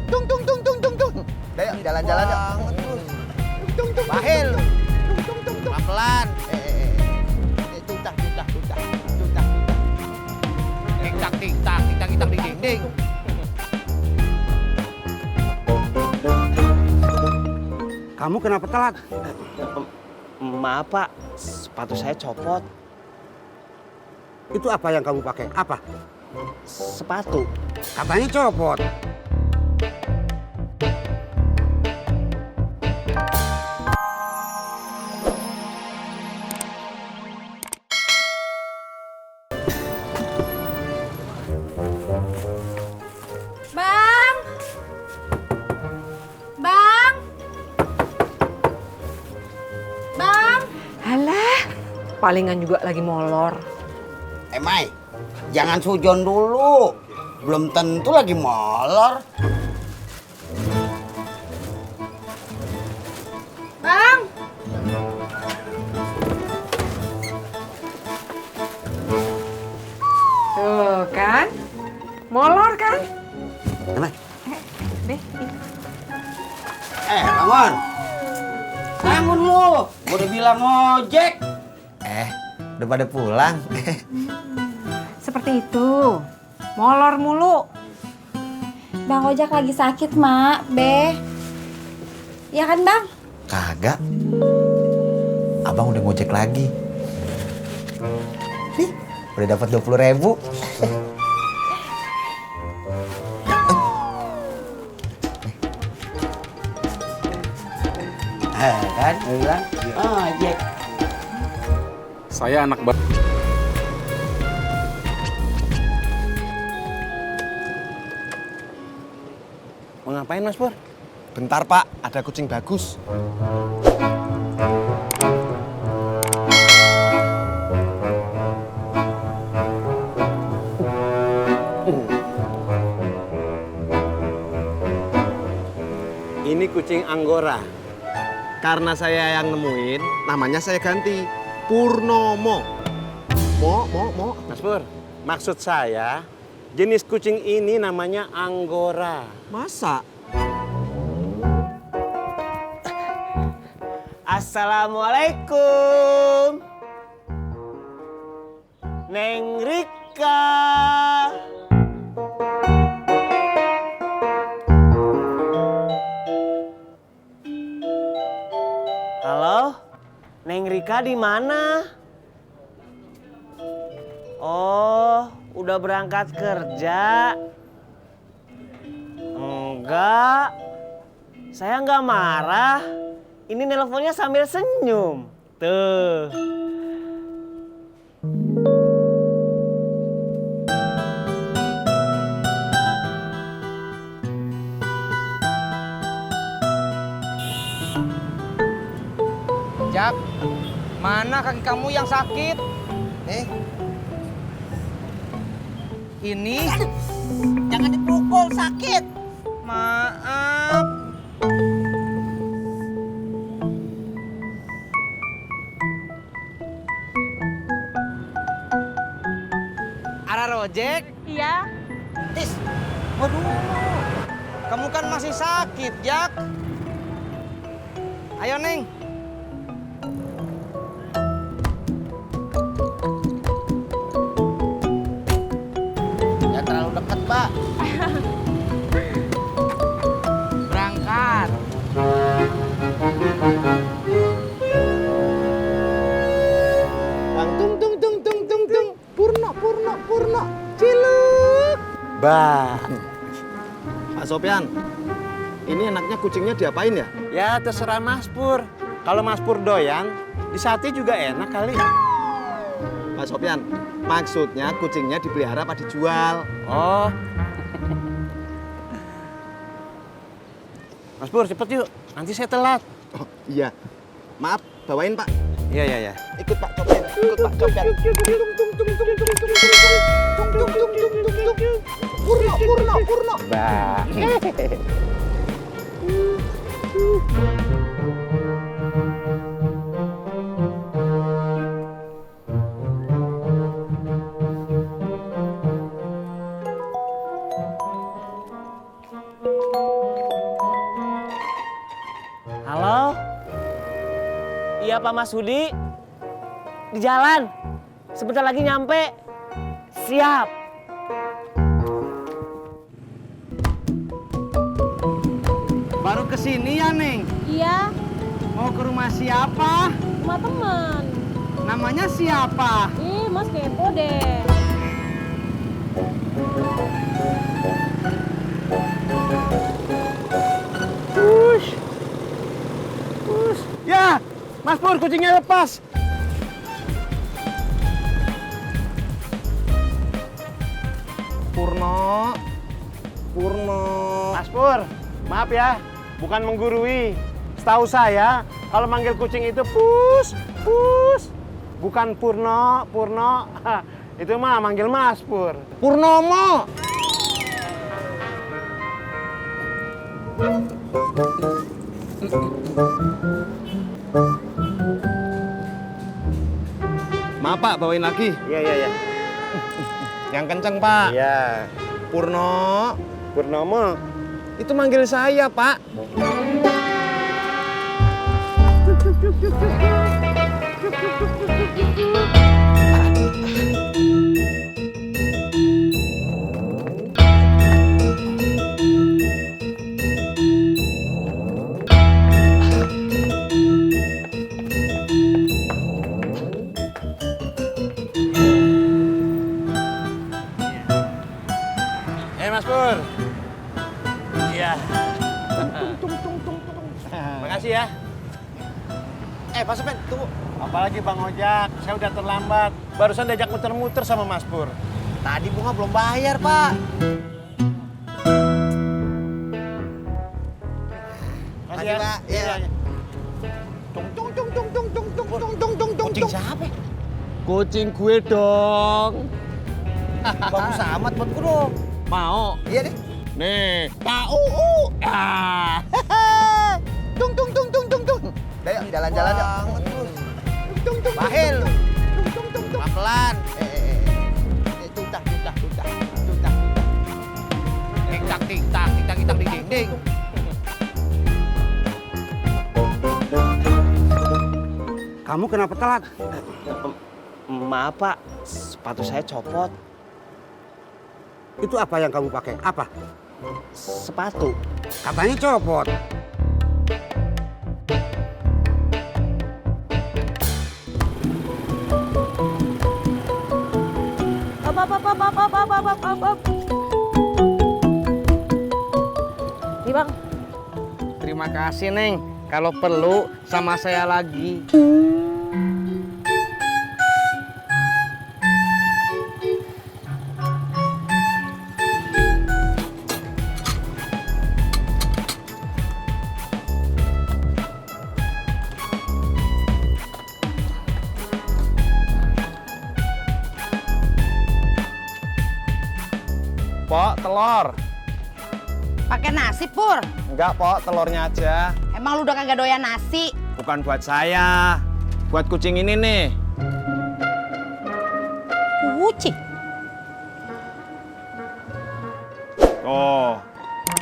Tung tung tung tung tung tung. Ayo jalan-jalan yuk. Tung tung. Bahil. Tung tung tung. Pelan. Tuntah tuntah tuntah. Tuntah. Tik tak tik tak tik tak tik tak di dinding. Kamu kenapa telat? Maaf Pak, sepatu saya copot. Itu apa yang kamu pakai? Apa? Sepatu. Katanya copot. Bang! Bang! Bang! Halah, palingan juga lagi molor. Mai, jangan sujon dulu. Belum tentu lagi molor. Bang! Tuh kan, molor kan? Emang? Deh, Bangun. Bangun lu. Gua udah bilang ojek. Udah pada pulang. seperti itu. Molor mulu. Bang Ojak lagi sakit, Mak, Be. Ya kan, Bang? Kagak. Abang udah ngojek lagi. Nih, udah dapat 20.000. Kan, gua bilang ojek. Saya anak baru. Mau ngapain Mas Pur? Bentar Pak, ada kucing bagus. Ini kucing Anggora. Karena saya yang nemuin, namanya saya ganti Purnomo. Mo. Mas Pur, maksud saya jenis kucing ini namanya Anggora. Masa? Assalamualaikum. Neng Rika. Halo? Neng Rika di mana? Oh, udah berangkat kerja? Enggak. Saya enggak marah. Ini nelponnya sambil senyum. Tuh. Jak, mana kaki kamu yang sakit? Ini? Jangan dipukul, sakit. Maaf. Ara Rojek? Iya. Tis, waduh. Kamu kan masih sakit, Jak. Ayo, Neng. Jangan terlalu dekat, Mbak. Berangkat. Tung. Purno. Ciluk. Bah. Pak Sopyan, ini enaknya kucingnya diapain ya? Ya terserah Mas Pur. Kalau Mas Pur doyan, disate juga enak kali. Pak Sopyan, maksudnya kucingnya dipelihara apa dijual? Oh. Mas Pur, cepet yuk. Nanti saya telat. Oh, iya. Maaf, bawain Pak. Iya. Ikut Pak Sopyan. Purno. Bah. Iya Pak Mas Hudi. Di jalan. Sebentar lagi nyampe. Siap. Baru kesini ya, Neng? Iya, Mau ke rumah siapa? rumah teman. Namanya siapa? Ih, Mas kepo deh. Ya, Mas Pur, kucingnya lepas. Purno. Mas Pur, maaf ya, bukan menggurui. Setahu saya, kalau manggil kucing itu pus, pus. Bukan Purno, Purno. Itu mah manggil Mas Pur. Purnomo. Maaf Pak, bawain lagi. Iya, iya, iya. Yang kenceng Pak. Iya. Purno. Purnomo. Itu manggil saya Pak. Mas Pur. Iya. Makasih ya. Pak Sopen, tunggu. Apalagi Bang Ojak, saya udah terlambat. Barusan diajak muter-muter sama Mas Pur. Tadi bunga belum bayar, Pak. Makasih ya. Pak. Iya. Kucing siapa? Kucing gue dong. Bagus amat buat gue dong. Mau? Iya deh. Nih. Pak UU. Ah. Tung tung tung tung tung tung. Ayo jalan-jalan yuk. Tung tung. Bahil. Pelan-pelan. Tuntah, tuntah, tuntah, tuntah. Tik-tak, tik-tak, tik-tak, tik-tak di dinding. Kamu kenapa telat? Maaf Pak, sepatu saya copot. Itu apa yang kamu pakai? Apa? Sepatu. Katanya copot. Up. Nih Bang, Terima kasih, Neng. Kalau perlu sama saya lagi. Pok, telur. Pakai nasi, Pur. Enggak, Pok, telurnya aja. Emang lu udah kagak doyan nasi? Bukan buat saya. Buat kucing ini nih. Kucing. Oh.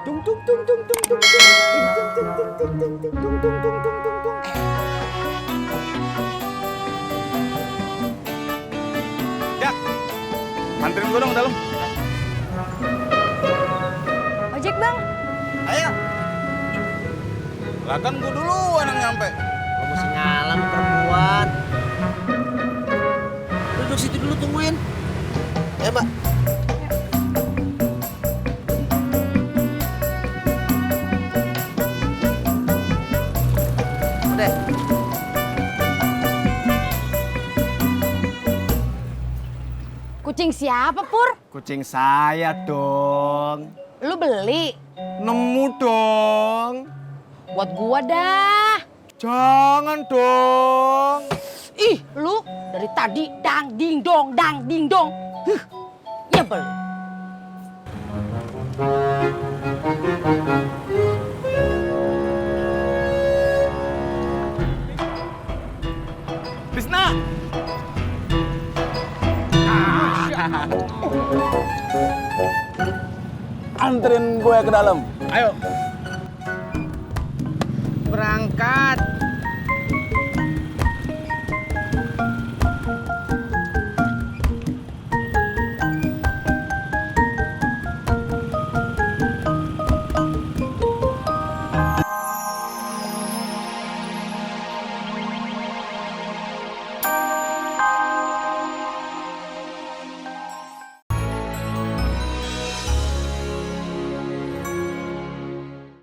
Tung tung tung tung tung tung tung tung tung tung tung tung tung tung tung. Jak. Anterin gue dong ke dalam. Ojek, Bang. Ayo. Lah kan gue duluan yang nyampe. Kamu mesti ngalah sama perempuan. Duduk situ dulu tungguin. Ya, Mbak. Udah. Kucing siapa, Pur? Kucing saya dong. Lu beli? Nemu dong. Buat gua dah. Jangan dong. Ih, lu dari tadi dang ding dong. Huh, ya beli. Bisna. Anterin gue ke dalam. Ayo. Berangkat.